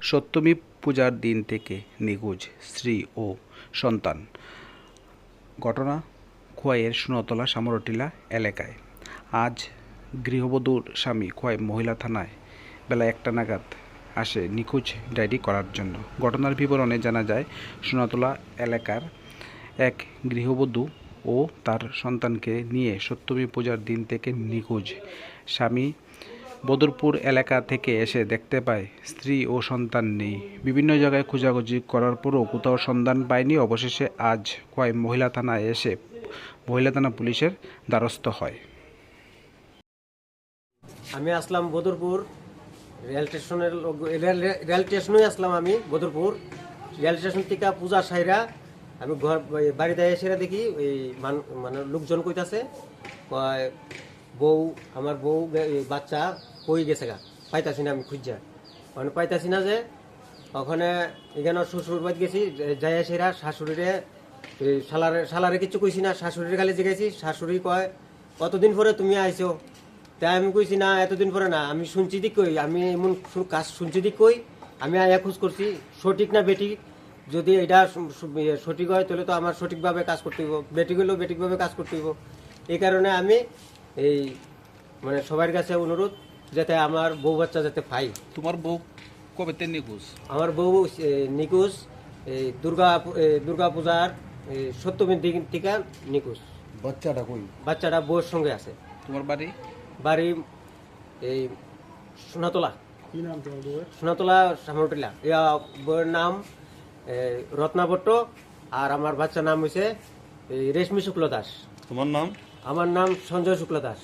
সপ্তমী পূজার দিন থেকে নিখোঁজ স্ত্রী ও সন্তান। ঘটনা খোয়াইয়ের সোনাতলা সামরটিলা এলাকায়। আজ গৃহবধূর স্বামী খোয়াই মহিলা থানায় বেলা 1টা নাগাদ আসে নিখোঁজ ডায়েরি করার জন্য। ঘটনার বিবরণে জানা যায়, সোনাতলা এলাকার এক গৃহবধূ ও তার সন্তানকে নিয়ে সপ্তমী পূজার দিন থেকে নিখোঁজ। স্বামী বদরপুর এলাকা থেকে এসে দেখতে পায় স্ত্রী ও সন্তান নেই। বিভিন্ন জায়গায় খোঁজাখুঁজি করার পরও কোথাও সন্ধান পায়নি। অবশেষে আজ খোয়াই মহিলা থানায় এসে মহিলা থানা পুলিশের দ্বারস্থ হয়। আমি আসলাম বদরপুর রেল স্টেশনে আসলাম। আমি বদরপুর রেল স্টেশন থেকে পূজা সাইরা আমি বাড়িতে এসে দেখি ওই মানে লোকজন কইতাছে বউ, আমার বউ বাচ্চা কই গেছে গা, পাইতাছি না। আমি খুঁজা মানে পাইতাছি না। যে ওখানে এখানে শ্বশুর বাড়ি গেছি, যাই সেরা শাশুড়িরে শালারে কিছু কইছি না, শাশুড়ির খালি জিজ্ঞাসি। শাশুড়ি কয় কতদিন পরে তুমি আইছো? তাই আমি কইছি না এতদিন পরে না, আমি শুনছি দিক কই, আমি এমন কাজ শুনছি দিক কই, আমি আয়া খোঁজ করছি সঠিক না বেঠিক। যদি এটা সঠিক হয় তাহলে তো আমার সঠিকভাবে কাজ করতে হইব, বেঠিক হইলেও বেঠিকভাবে কাজ করতে হইব। এই কারণে আমি এই মানে সবার কাছে অনুরোধ যাতে আমার বউ বাচ্চা যাতে পাই। তোমার বউ কবেতে নিখোঁজ? আমার বউ নিখোঁজ এই দুর্গা পূজার সপ্তমীর দিন থেকে নিখোঁজ। বাচ্চাটা কই? বাচ্চাটা বউয়ের সঙ্গে আছে। তোমার বাড়ি? বাড়ি এই সোনাতলা। কি নাম তোমার বউয়ের? সোনাতলা সামরটিলা। বউয়ের নাম রত্না ভট্ট, আর আমার বাচ্চার নাম হয়েছে রেশমি শুক্ল দাস। তোমার নাম? আমার নাম সঞ্জয় শুক্ল দাস।